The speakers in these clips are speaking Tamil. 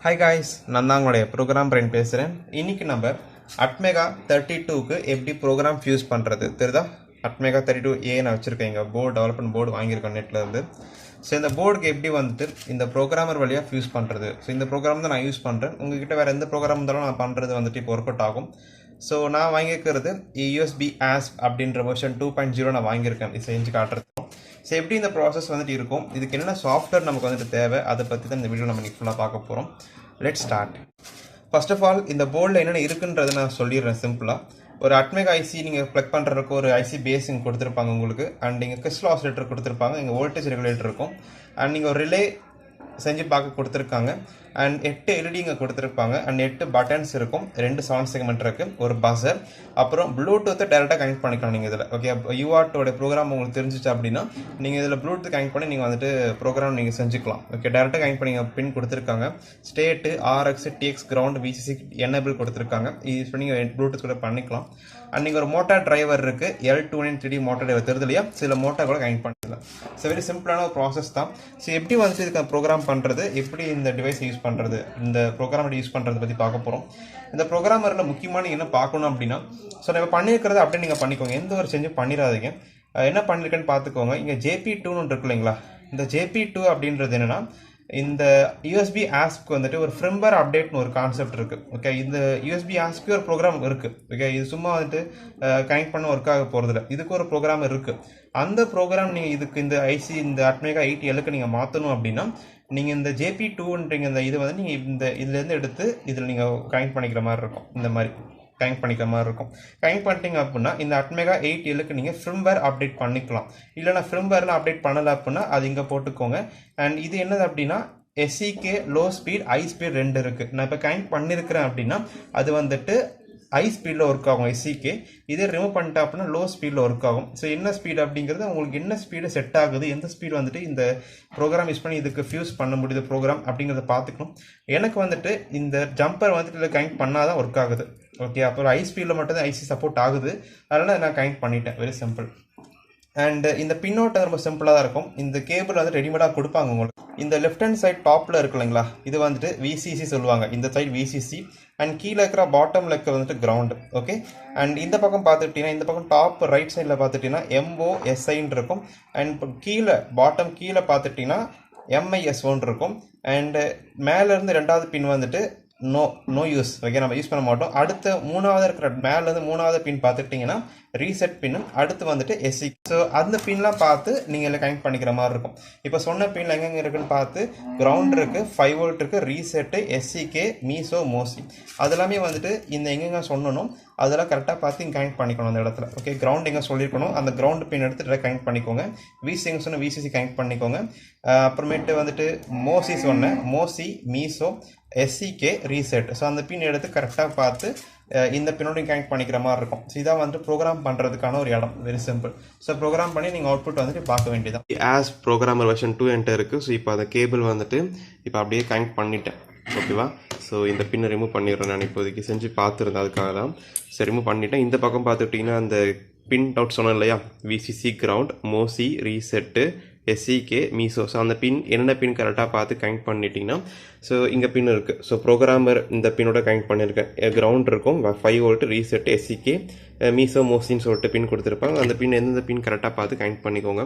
Hi guys, நான் தான் உங்களுடைய ப்ரோக்ராம் பிரெயின் பேசுகிறேன். இன்றைக்கி நம்ம Atmega32க்கு எப்படி ப்ரோக்ராம் ஃபியூஸ் பண்ணுறது தெரியுதா? Atmega32A நான் வச்சுருக்கேன், எங்கள் போர்டு டெவலப்மெண்ட் போர்டு வாங்கியிருக்கேன் நெட்டில் இருந்து. ஸோ இந்த போர்டுக்கு எப்படி வந்துட்டு இந்த ப்ரோக்ராமர் வழியாக ஃபியூஸ் பண்ணுறது. ஸோ இந்த ப்ரோக்ராம் தான் நான் யூஸ் பண்ணுறேன். உங்கள்கிட்ட வேறு எந்த ப்ரோக்ராம் இருந்தாலும் நான் பண்ணுறது வந்துட்டு இப்போ ஒர்க் அவுட் ஆகும். ஸோ நான் வாங்கியிருக்கிறது USBASP அப்படின்ற வெர்ஷன் 2.0 நான் வாங்கியிருக்கேன். இது செஞ்சு காட்டுறது. ஸோ எப்படி இந்த ப்ராசஸ் வந்துட்டு இருக்கும், இதுக்கு என்னென்ன சாஃப்ட்வேர் நமக்கு வந்துட்டு தேவை, அதை பற்றி தான் இந்த வீடியோ நம்ம இன்றைக்கி ஃபுல்லாக பார்க்க போகிறோம். Let start. First of all இந்த போர்டில் என்னென்ன இருக்குன்றதை நான் சொல்லிடுறேன் சிம்பிளாக. ஒரு Atmega ஐசி நீங்கள் ப்ளக் பண்ணுறதுக்கு ஒரு ஐசி பேஸிங் கொடுத்துருப்பாங்க உங்களுக்கு. அண்ட் நீங்கள் கிறிஸ்டல் ஆசிலேட்டர் கொடுத்துருப்பாங்க, இங்கே வோல்டேஜ் ரெகுலேட்டர் இருக்கும். அண்ட் நீங்கள் ஒரு ரிலே செஞ்சு பார்க்க கொடுத்துருக்காங்க. அண்ட் 8 LED இங்கே கொடுத்துருப்பாங்க. அண்ட் 8 பட்டன்ஸ் இருக்கும், 2 சவுண்ட் செக்மெண்ட் இருக்குது, ஒரு பஸர், அப்புறம் ப்ளூடூத்தை டேரெக்டாக கனெக்ட் பண்ணிக்கலாம் நீங்கள் இதில். ஓகே, UARTோட ப்ரோக்ராம் உங்களுக்கு தெரிஞ்சிச்சு அப்படின்னா நீங்கள் இதில் ப்ளூடூத் கனெக்ட் பண்ணி நீங்கள் வந்துட்டு ப்ரோக்ராம் நீங்கள் செஞ்சுக்கலாம். ஓகே, டேரெக்டாக கனெக்ட் பண்ணி பின் கொடுத்துருக்காங்க. State, RX, TX, ground, VCC enable கொடுத்துருக்காங்க. யூஸ் பண்ணி நீங்கள் ப்ளூடூத் கூட பண்ணிக்கலாம். அண்ட் நீங்கள் ஒரு மோட்டார் டிரைவர் இருக்குது, L293D மோட்டார் டிரைவர் தெரியுது இல்லையா, சில மோட்டார் கூட கனெக்ட் பண்ணிக்கலாம். ஸோ வெரி சிம்பிளான ஒரு ப்ராசஸ் தான். ஸோ எப்படி வந்துட்டு இதுக்கு ப்ரோக்ராம் பண்ணுறது, எப்படி இந்த டிவைஸ் யூஸ் பண்ணுறது, இந்த ப்ரோக்ராம் யூஸ் பண்ணுறதை பற்றி பார்க்க போகிறோம். இந்த ப்ரோக்ராமரில் முக்கியமான என்ன பார்க்கணும் அப்படின்னா, ஸோ நம்ம பண்ணியிருக்கிறத அப்படியே நீங்கள் பண்ணிக்கோங்க, எந்த ஒரு செஞ்சும் பண்ணிடாதீங்க. என்ன பண்ணியிருக்கேன்னு பார்த்துக்கோங்க. இங்கே JP2ன்னு இருக்கு இல்லைங்களா, இந்த JP2 அப்படின்றது என்னென்னா, இந்த USBASP வந்துட்டு ஒரு ஃபிர்ம்வேர் அப்டேட்னு ஒரு கான்செப்ட் இருக்குது. ஓகே, இந்த USBASP ஒரு ப்ரோக்ராம் இருக்குது. ஓகே, இது சும்மா வந்துட்டு கனெக்ட் பண்ண ஒர்க் ஆக போகிறதில்ல, இதுக்கு ஒரு ப்ரோக்ராம் இருக்குது. அந்த ப்ரோக்ராம் நீங்கள் இதுக்கு இந்த ஐசி இந்த Atmega8Lக்கு நீங்கள் மாற்றணும் அப்படின்னா நீங்கள் இந்த JP2ன்றீங்க இந்த இது வந்து நீங்கள் இந்த இதுலேருந்து எடுத்து இதில் நீங்கள் கனெக்ட் பண்ணிக்கிற மாதிரி இருக்கும். இந்த மாதிரி கனெக்ட் பண்ணிக்கிற மாதிரி இருக்கும். கனெக்ட் பண்ணிட்டீங்க அப்படின்னா இந்த Atmega8Lக்கு நீங்கள் ஃபிர்ம்வேர் அப்டேட் பண்ணிக்கலாம். இல்லைனா ஃபிர்ம்வேர்லாம் அப்டேட் பண்ணலை அப்படின்னா அது இங்கே போட்டுக்கோங்க. அண்ட் இது என்னது அப்படின்னா SCK, low speed, high speed 2 இருக்குது. நான் இப்போ கனெக்ட் பண்ணியிருக்கிறேன் அப்படின்னா அது வந்துட்டு ஹை ஸ்பீடில் ஒர்க் ஆகும் SCK. இதே ரிமூவ் பண்ணிட்டா அப்படின்னா லோ ஸ்பீடில் ஒர்க் ஆகும். ஸோ என்ன ஸ்பீட் அப்படிங்கிறது உங்களுக்கு என்ன ஸ்பீடு செட் ஆகுது, எந்த ஸ்பீடு வந்துட்டு இந்த ப்ரோக்ராம் யூஸ் பண்ணி இதுக்கு ஃபியூஸ் பண்ண முடியுது ப்ரோக்ராம் அப்படிங்கிறத பார்த்துக்கணும். எனக்கு வந்துட்டு இந்த ஜம்பர் வந்துட்டு இதில் கனெக்ட் பண்ணால் தான் ஒர்க் ஆகுது. ஓகே, அப்புறம் ஹை ஸ்பீடில் மட்டும் தான் ஐசி சப்போர்ட் ஆகுது, அதனால் நான் கனெக்ட் பண்ணிட்டேன். Very simple. அண்ட் இந்த பின்னோட்டை ரொம்ப சிம்பிளாக தான் இருக்கும். இந்த கேபிள் வந்து ரெடிமேடாக கொடுப்பாங்க உங்களுக்கு. இந்த லெஃப்ட் ஹேண்ட் சைட் டாப்பில் இருக்கு இல்லைங்களா, இது வந்துட்டு VCC சொல்லுவாங்க, இந்த சைட் VCC. அண்ட் கீழே இருக்கிற பாட்டமில் இருக்கிற வந்துட்டு கிரவுண்டு. ஓகே, அண்ட் இந்த பக்கம் பார்த்துக்கிட்டிங்கன்னா, இந்த பக்கம் டாப் ரைட் சைடில் பார்த்துட்டிங்கன்னா MOSIன்னு இருக்கும். அண்ட் கீழே பாட்டம் கீழே பார்த்துட்டிங்கன்னா MIS1 இருக்கும். அண்டு மேலேருந்து 2வது பின் வந்துட்டு நோ யூஸ். ஓகே, நம்ம யூஸ் பண்ண மாட்டோம். அடுத்த 3வது இருக்கிற மேலேருந்து 3வது பின் பார்த்துட்டிங்கன்னா ரீசெட் பின்னு, அடுத்து வந்துட்டு SC. ஸோ அந்த பின்லாம் பார்த்து நீங்கள் எல்லாம் கனெக்ட் பண்ணிக்கிற மாதிரி இருக்கும். இப்போ சொன்ன பின்ல எங்கெங்கே இருக்குன்னு பார்த்து கிரவுண்ட் இருக்குது, 5 வோல்ட் இருக்குது, ரீசெட்டு, SCK, மீசோ, மோசி அதெல்லாமே வந்துட்டு இந்த எங்கெங்க சொன்னணும் அதெல்லாம் கரெக்டாக பார்த்து இங்கே கனெக்ட் பண்ணிக்கணும் அந்த இடத்துல. ஓகே, கிரவுண்ட் எங்கே சொல்லியிருக்கணும் அந்த கிரவுண்ட் பின் எடுத்து டேரெக்ட் கனெக்ட் பண்ணிக்கோங்க. VCC எங்கே சொன்ன VCC கனெக்ட் பண்ணிக்கோங்க. அப்புறமேட்டு வந்துட்டு மோசி சொன்னேன், Mosi, meso, SCK, reset. So அந்த பின் எடுத்து கரெக்டாக பார்த்து இந்த பின்னோடையும் கனெக்ட் பண்ணிக்கிற மாதிரி இருக்கும். ஸோ இதான் வந்துட்டு ப்ரோக்ராம் பண்ணுறதுக்கான ஒரு இடம். Very simple. ஸோ ப்ரோக்ராம் பண்ணி நீங்கள் அவுட்புட் வந்துட்டு பார்க்க வேண்டியதான். ஆஸ் ப்ரோக்ராமர் வெர்ஷன் 2 என்கிட்ட இருக்குது. ஸோ இப்போ அந்த கேபிள் வந்துட்டு இப்போ அப்படியே கனெக்ட் பண்ணிட்டேன். ஓகேவா, ஸோ இந்த பின்னை ரிமூவ் பண்ணிடுறேன். நான் இப்போதைக்கு செஞ்சு பார்த்துருந்தேன், அதுக்காக தான். சரி, ரிமூவ் பண்ணிட்டேன். இந்த பக்கம் பார்த்துக்கிட்டிங்கன்னா அந்த பின் அவுட் சொன்னேன் இல்லையா, VCC, ground, MOSI, reset, SCK, MISO. So அந்த பின் என்னென்ன பின் கரெக்டாக பார்த்து கனெக்ட் பண்ணிட்டீங்கன்னா, ஸோ இங்கே பின் இருக்குது. ஸோ ப்ரோக்ராமர் இந்த பின்னோட கனெக்ட் பண்ணியிருக்கேன். கிரவுண்ட் இருக்கும், 5 வோல்ட், ரீசெட், SCK, மீசோ, மோசின்னு சொல்லிட்டு பின் கொடுத்துருப்பாங்க. அந்த பின் எந்தெந்த பின் கரெக்டாக பார்த்து கனெக்ட் பண்ணிக்கோங்க.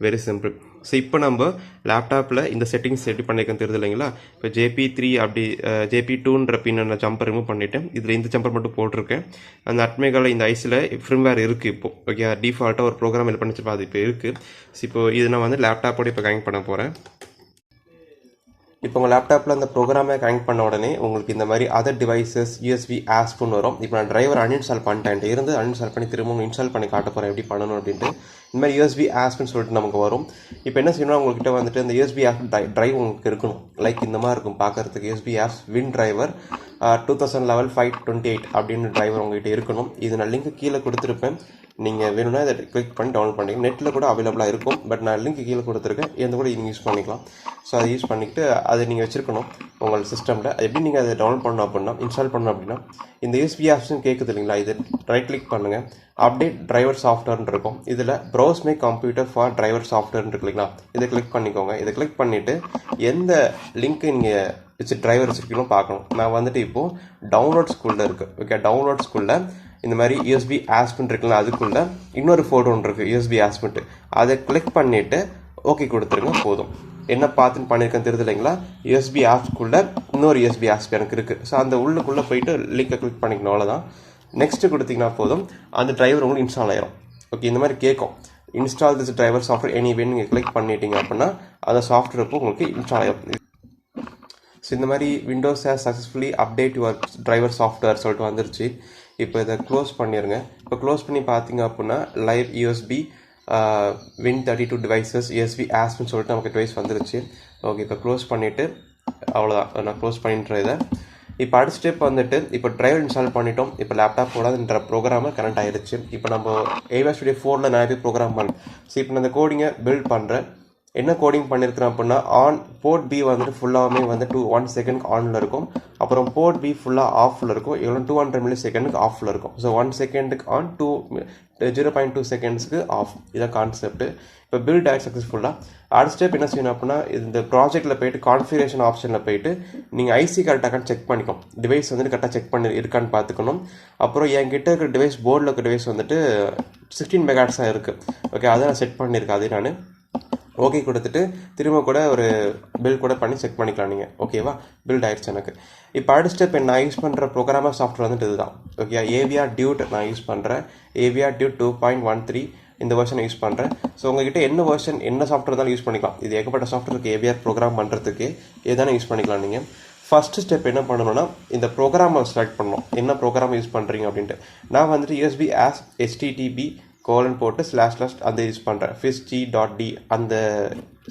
Very simple. ஸோ இப்போ நம்ம லேப்டாப்பில் இந்த செட்டிங்ஸ் எப்படி பண்ணியிருக்கேன் தெரியுது இல்லைங்களா. இப்போ JP3 அப்படி JP2ன்ற பின் நான் ஜம்பர் ரிமூவ் பண்ணிவிட்டேன். இதில் இந்த ஜம்பர் மட்டும் போட்டிருக்கேன். அந்த Atmega இந்த ஐசியில் ஃபிர்ம்வேர் இருக்குது இப்போ. ஓகே, டிஃபால்ட்டாக ஒரு ப்ரோக்ராம் இது பண்ணிச்சிருப்பா, அது இப்போ இருக்குது. ஸோ இப்போ இது நான் வந்து லேப்டாப்போடு இப்போ கனெக்ட் பண்ண போகிறேன். இப்போ உங்கள் லேப்டாப்பில் அந்த ப்ரோக்ராமை கனெக்ட் பண்ண உடனே உங்களுக்கு இந்த மாதிரி அதர் டிவைசஸ் USBASPன்னு வரும். இப்போ நான் டிரைவர் அன்இன்ஸ்டால் பண்ணிட்டேன், இருந்து அன்இன்ஸ்டால் பண்ணி திரும்ப இன்ஸ்டால் பண்ணி காட்ட போகிறேன் எப்படி பண்ணணும் அப்படின்ட்டு. இந்த மாதிரி USBASPன்னு சொல்லிட்டு நமக்கு வரும். இப்போ என்ன செய்யணும், உங்கள்கிட்ட வந்துட்டு இந்த USBASP டிரைவ் உங்களுக்கு இருக்கணும். லைக் இந்த மாதிரி இருக்கும் பார்க்குறதுக்கு. USBASP வின் டிரைவர் 2011 528 அப்படின்னு டிரைவர் உங்கள்கிட்ட இருக்கணும். இது நான் லிங்க் கீழே கொடுத்துருப்பேன். நீங்கள் வேணும்னா இதை கிளிக் பண்ணி டவுன்லோட் பண்ணிக்கலாம். நெட்டில் கூட அவைலபிளாக இருக்கும். பட் நான் லிங்க் கீழே கொடுத்துருக்கேன், எந்த கூட நீங்கள் யூஸ் பண்ணிக்கலாம். ஸோ அதை யூஸ் பண்ணிக்கிட்டு அதை நீங்கள் வச்சுருக்கணும் உங்கள் சிஸ்டமில். எப்படி நீங்கள் அதை டவுன்லோட் பண்ணணும் அப்படின்னா, இன்ஸ்டால் பண்ணணும் அப்படின்னா, இந்த USBASP கேட்குது இல்லைங்களா, இது ரைட் கிளிக் பண்ணுங்கள். அப்டேட் டிரைவர் சாஃப்ட்வேர்னு இருக்கும். இதில் browse my computer for driver சாஃப்ட்வேர்னு இருக்கு இல்லைங்களா, இதை கிளிக் பண்ணிக்கோங்க. இதை கிளிக் பண்ணிவிட்டு எந்த லிங்க்கு நீங்கள் டிரைவர் வச்சுருக்கீங்களும் பார்க்கணும். நான் வந்துட்டு இப்போது டவுன்லோட் ஸ்கூலில் இருக்குது. ஓகே, டவுன்லோட் ஸ்கூலில் இந்த மாதிரி USBASP இருக்குல்ல, அதுக்குள்ளே இன்னொரு ஃபோல்டர் ஒன்று இருக்குது USBASP. அதை கிளிக் பண்ணிவிட்டு ஓகே கொடுத்துருங்க போதும். என்ன பார்த்துன்னு பண்ணியிருக்கேன் தெரியுது இல்லைங்களா? USBASPக்குள்ளே இன்னொரு USBASP எனக்கு இருக்குது. ஸோ அந்த உள்ளுக்குள்ளே போயிட்டு லிங்கை கிளிக் பண்ணிக்கணும், அவ்வளோதான். நெக்ஸ்ட்டு கொடுத்தீங்கன்னா போதும், அந்த டிரைவர் உங்களுக்கு இன்ஸ்டால் ஆயிரும். ஓகே, இந்த மாதிரி கேட்கும், install this driver software anyway நீங்கள் கிளிக் பண்ணிட்டீங்க அப்படின்னா அந்த சாஃப்ட்வேர் இப்போ உங்களுக்கு இன்ஸ்டால் ஆயிரும். ஸோ இந்த மாதிரி Windows has successfully update your driver software சொல்லிட்டு வந்துருச்சு. இப்போ இதை க்ளோஸ் பண்ணிடுங்க. இப்போ க்ளோஸ் பண்ணி பார்த்தீங்க அப்படின்னா லைவ் USB Win32 டிவைசஸ் USBASPன்னு சொல்லிட்டு நமக்கு டிவைஸ் வந்துருச்சு. ஓகே, இப்போ க்ளோஸ் பண்ணிவிட்டு அவ்வளோதான், நான் க்ளோஸ் பண்ணிட்டுறேன் இதை. இப்போ அடுத்த ஸ்டெப் வந்துட்டு இப்போ டிரைவர் இன்ஸ்டால் பண்ணிட்டோம். இப்போ லேப்டாப் போடாதுன்ற ப்ரோக்ராமர் கனெக்ட் ஆகிடுச்சு. இப்போ நம்ம AVR Studio 4ல் நிறைய பேர் ப்ரோக்ராம் பண்ணேன். ஸோ இப்போ நான் இந்த கோடிங்கை பில்ட் பண்ணுறேன். என்ன கோடிங் பண்ணியிருக்கிறேன் அப்படின்னா, ஆன் போர்ட் B வந்துட்டு ஃபுல்லாகவே வந்து 1 செகண்ட் ஆனில் இருக்கும். அப்புறம் போர்ட் B ஃபுல்லாக ஆஃபில் இருக்கும். எவ்வளோ 200 மில்லி செகண்டுக்கு ஆஃபில் இருக்கும். ஸோ 1 செகண்டுக்கு ஆன், 0.2 செகண்ட்ஸ்க்கு ஆஃப். இதான் கான்செப்ட். இப்போ பில்ட் ஆகி சக்ஸஸ்ஃபுல்லாக அடுத்த ஸ்டெப் என்ன செய்யணும் அப்படின்னா, இந்த ப்ராஜெக்ட்டில் போய்ட்டு கான்ஃபிகரேஷன் ஆப்ஷனில் போய்ட்டு நீங்கள் ஐசி கரெக்டாக செக் பண்ணிக்கணும். டிவைஸ் வந்துட்டு கரெக்டாக செக் பண்ணி இருக்கான்னு பார்த்துக்கணும். அப்புறம் என்கிட்ட இருக்கிற டிவைஸ், போர்டில் இருக்கிற டிவைஸ் வந்துட்டு 16 மெகாஹெர்ட்ஸாக இருக்குது. ஓகே, அதை நான் செட் பண்ணியிருக்கேன். அதே நான் ஓகே கொடுத்துட்டு திரும்ப கூட ஒரு பில்ட் கூட பண்ணி செக் பண்ணிக்கலாம் நீங்கள். ஓகேவா, பில்ட் ஆகிடுச்சு எனக்கு. இப்போ அடுத்த ஸ்டெப் நான் யூஸ் பண்ணுற ப்ரோக்ராமர் சாஃப்ட்வேர் வந்துட்டு இதுதான். ஓகே, AVR Dude நான் யூஸ் பண்ணுறேன். AVR Dude 2.13 இந்த வெர்ஷன் யூஸ் பண்ணுறேன். ஸோ உங்ககிட்ட என்ன வெர்ஷன், என்ன சாஃப்ட்வேர் இருந்தாலும் யூஸ் பண்ணிக்கலாம். இது ஏகப்பட்ட சாஃப்ட்வேர் இருக்குது AVR ப்ரோக்ராம் பண்ணுறதுக்கு, எதானே யூஸ் பண்ணிக்கலாம் நீங்கள். ஃபஸ்ட்டு ஸ்டெப் என்ன பண்ணணும்னா, இந்த ப்ரோக்ராமை செலக்ட் பண்ணணும். என்ன ப்ரோக்ராம் யூஸ் பண்ணுறீங்க அப்படின்ட்டு. நான் வந்துட்டு USBASP HTTP போட்டு / அந்த யூஸ் பண்ணுறேன். fistg.d அந்த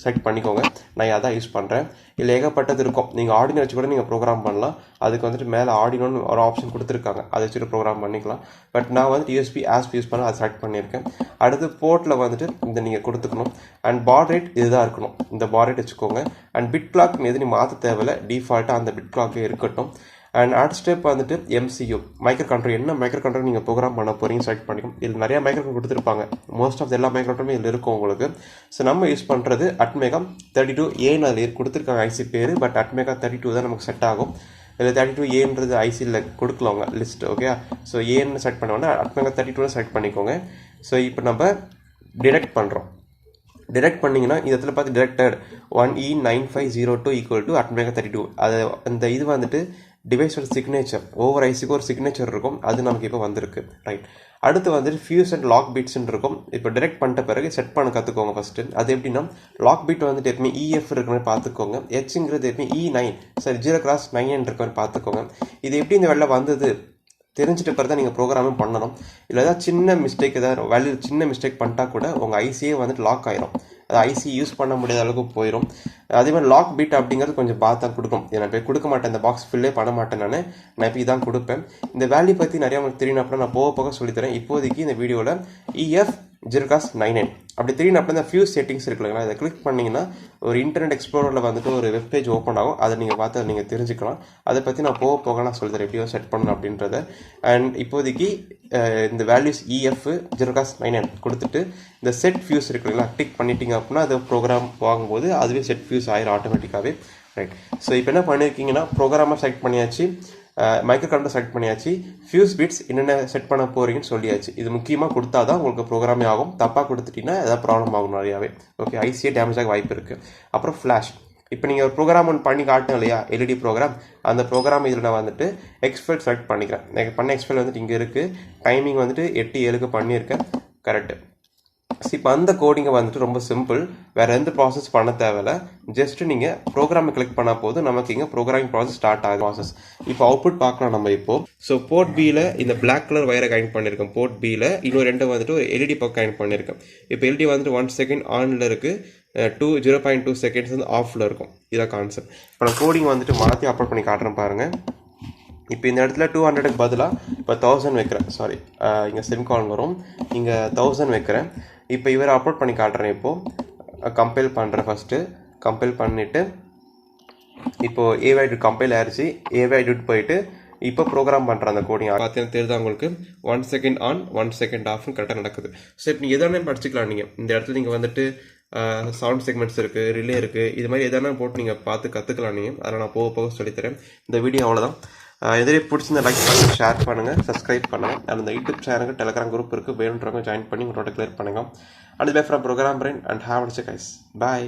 செலக்ட் பண்ணிக்கோங்க. நான் அதான் யூஸ் பண்ணுறேன். இல்லை ஏகப்பட்டது இருக்கும், நீங்கள் ஆர்டினோ வச்சு கூட நீங்கள் ப்ரோக்ராம் பண்ணலாம். அதுக்கு வந்துட்டு மேலே ஆர்டினோன்னு ஒரு ஆப்ஷன் கொடுத்துருக்காங்க, அதை வச்சுட்டு ப்ரோக்ராம் பண்ணிக்கலாம். பட் நான் வந்துட்டு USBASP யூஸ் பண்ண அதை செலக்ட் பண்ணியிருக்கேன். அடுத்து போர்ட்டில் வந்துட்டு இந்த நீங்கள் கொடுத்துக்கணும். அண்ட் பாட் ரேட் இதுதான் இருக்கணும், இந்த பாட் ரேட் வச்சுக்கோங்க. அண்ட் பிட் கிளாக் எது நீ மாற்ற தேவையில்லை, டிஃபால்ட்டாக அந்த பிட் கிளாக்கே இருக்கட்டும். அண்ட் அடுத்த ஸ்டெப் வந்துட்டு MCU மைக்ரோ கண்ட்ரோல். என்ன மைக்ரோ கண்ட்ரோல் நீங்கள் ப்ரோக்ராம் பண்ண போகிறீங்க செலக்ட் பண்ணிக்கும். இதில் நிறையா மைக்ரோ கண்ட்ரோல் கொடுத்துருப்பாங்க. மோஸ்ட் ஆஃப் எல்லா மைக்ரோ கண்ட்ரோலுமே இதில் இருக்கும் உங்களுக்கு. ஸோ நம்ம யூஸ் பண்ணுறது Atmega32A அதில் கொடுத்துருக்காங்க ஐசி பேர். பட் Atmega32 தான் நமக்கு செட் ஆகும். இதில் 32Aன்றது ஐசியில் கொடுக்கலவங்க லிஸ்ட். ஓகே, ஸோ ஏன்னு செலக்ட் பண்ணுவோன்னா Atmega32 செலக்ட் பண்ணிக்கோங்க. ஸோ இப்போ நம்ம டிடெக்ட் பண்ணுறோம். டிடெக்ட் பண்ணிங்கன்னா இந்த இடத்துல பார்த்து டிடெக்டட் 1E9502 = Atmega32. அது அந்த இது வந்துட்டு டிவைஸோட சிக்னேச்சர், ஒவ்வொரு ஐசிக்கு ஒரு சிக்னேச்சர் இருக்கும். அது நமக்கு இப்போ வந்திருக்கு. ரைட், அடுத்து வந்துட்டு ஃபியூஸ் அண்ட் லாக் பீட்ஸ்ன்னு இருக்கும். இப்போ டிரெக்ட் பண்ணிட்ட பிறகு செட் பண்ண கற்றுக்கோங்க ஃபஸ்ட்டு. அது எப்படின்னா, லாக் பீட் வந்துட்டு எப்பவுமே EF இருக்கிற மாதிரி பார்த்துக்கோங்க. Hங்கிறது எப்பவுமே E9 சரி 0x9 இருக்கிற மாதிரி பார்த்துக்கோங்க. இது எப்படி இந்த வெளில வந்தது தெரிஞ்சுட்டு பிறகு தான் நீங்கள் ப்ரோக்ராமும் பண்ணணும். இல்லை ஏதாவது சின்ன மிஸ்டேக், ஏதாவது வேல்யூ சின்ன மிஸ்டேக் பண்ணிட்டா கூட உங்கள் ஐசியே வந்துட்டு லாக் ஆயிரும். அது ஐசி யூஸ் பண்ண முடியாத அளவுக்கு போயிடும். அதே மாதிரி லாக் பீட் அப்படிங்கிறது கொஞ்சம் பார்த்தா கொடுக்கும். நான் இப்போ கொடுக்க மாட்டேன், இந்த பாக்ஸ் ஃபில்லே பண்ண மாட்டேன். நான் இப்போ இதான் கொடுப்பேன். இந்த வேல்யூ பற்றி நிறையா உங்களுக்கு தெரியணும் அப்படின்னா நான் போக போக சொல்லித்தரேன். இப்போதைக்கு இந்த வீடியோவில் EF 0x99 அப்படி தெரியும். அப்படி இந்த ஃபியூஸ் செட்டிங்ஸ் இருக்குல்லைங்களா, இதை கிளிக் பண்ணிங்கன்னா ஒரு இன்டர்நெட் எக்ஸ்ப்ளோரரில் வந்துட்டு ஒரு வெப்பேஜ் ஓப்பன் ஆகும். அதை நீங்கள் பார்த்து அதை நீங்கள் தெரிஞ்சுக்கலாம். அதை பற்றி நான் போக போக நான் சொல்லித்தரேன் எப்படியோ செட் பண்ணணும் அப்படின்றத. அண்ட் இப்போதைக்கு இந்த வேல்யூஸ் EF 0x99 கொடுத்துட்டு இந்த செட் ஃபியூஸ் இருக்குங்களா டிக் பண்ணிட்டீங்க அப்படின்னா அது ப்ரோக்ராம் வாங்கும்போது அதுவே செட் ஃபியூஸ் ஆயிரும் ஆட்டோமேட்டிக்காகவே. ரைட், ஸோ இப்போ என்ன பண்ணியிருக்கீங்கன்னா ப்ரோக்ராமாக செலக்ட் பண்ணியாச்சு, மைக்ரோ கண்ட்ரோல் செலக்ட் பண்ணியாச்சு, ஃபியூஸ் பிட்ஸ் என்னென்ன செட் பண்ண போகிறீங்கன்னு சொல்லியாச்சு. இது முக்கியமாக கொடுத்தா தான் உங்களுக்கு ப்ரோக்ராமே ஆகும். தப்பாக கொடுத்துட்டீங்கன்னா ஏதாவது ப்ராப்ளம் ஆகும் நிறையாவே. ஓகே, ஐசியே டேமேஜ் ஆக வாய்ப்பு இருக்குது. அப்புறம் ஃப்ளாஷ், இப்போ நீங்கள் ஒரு ப்ரோக்ராம் ஒன்று பண்ணி காட்டணும் இல்லையா, LED ப்ரோக்ராம். அந்த ப்ரோக்ராம் இதில் நான் வந்துட்டு எக்ஸ்ஃபைல் செலக்ட் பண்ணிக்கிறேன். எனக்கு பண்ண எக்ஸ்ஃபைல் வந்துட்டு இங்கே இருக்குது. டைமிங் வந்துட்டு 8:07 பண்ணியிருக்கேன். கரெக்டு. இப்போ அந்த கோடிங்கை வந்துட்டு ரொம்ப சிம்பிள், வேறு எந்த ப்ராசஸ் பண்ண தேவையில்ல. ஜஸ்ட்டு நீங்கள் ப்ரோக்ராமை கிளிக் பண்ணால் போது நமக்கு இங்கே ப்ரோக்ராமிங் ப்ராசஸ் ஸ்டார்ட் ஆகும். ப்ராசஸ் இப்போ அவுட்புட் பார்க்கலாம் நம்ம இப்போ. ஸோ போர்ட் பியில் இந்த பிளாக் கலர் வயரை கனெக்ட் பண்ணியிருக்கேன். போர்ட் பியில் இன்னொரு ரெண்டு வந்துட்டு ஒரு LED பக்கம் கனெக்ட் பண்ணியிருக்கேன். இப்போ LED வந்துட்டு 1 செகண்ட் ஆனில் இருக்குது, 0.2 செகண்ட்ஸ் வந்து ஆஃபில் இருக்கும். இதான் கான்செப்ட். இப்போ நான் கோடிங் வந்துட்டு மாற்றி அப்லோட் பண்ணி காட்டுறேன் பாருங்கள். இப்போ இந்த இடத்துல 200க்கு பதிலாக இப்போ 1000 வைக்கிறேன். சாரி, இங்கே செமிகாலன் வரும், இங்கே 1000 வைக்கிறேன். இப்போ இவரை அப்லோட் பண்ணி காட்டுறேன். இப்போது கம்பைல் பண்ணுறேன். ஃபஸ்ட்டு கம்பைல் பண்ணிவிட்டு இப்போது AVR கம்பைல் ஆயிடுச்சு. AVR போயிட்டு இப்போ ப்ரோக்ராம் பண்ணுற அந்த கோடிங் பார்த்தீங்கன்னா தெரியுதா உங்களுக்கு, 1 செகண்ட் ஆன் 1 செகண்ட் ஆஃப்னு கரெக்டாக நடக்குது. ஸோ இப்போ நீங்கள் எதானே படிச்சுக்கலாம். நீங்கள் இந்த இடத்துல நீங்கள் வந்துட்டு சவுண்ட் செக்மெண்ட்ஸ் இருக்குது, ரிலே இருக்குது. இது மாதிரி எதனா போட்டு நீங்கள் பார்த்து கற்றுக்கலாம். நீங்கள் அதில் நான் போக போக சொல்லித்தரேன். இந்த வீடியோ அவ்வளோதான். எதிரே பிடிச்சிருந்த லைக் பண்ணுங்கள், ஷேர் பண்ணுங்கள், சப்ஸ்கிரைப் பண்ணுங்கள். அண்ட் இந்த யூடியூப் சேனலுக்கு டெலிகிராம் குரூப் இருக்குது, வேணுன்றவங்க ஜாயின் பண்ணி உங்களோட கிளியர் பண்ணுங்கள். And bye from program brain and have a guys. Bye.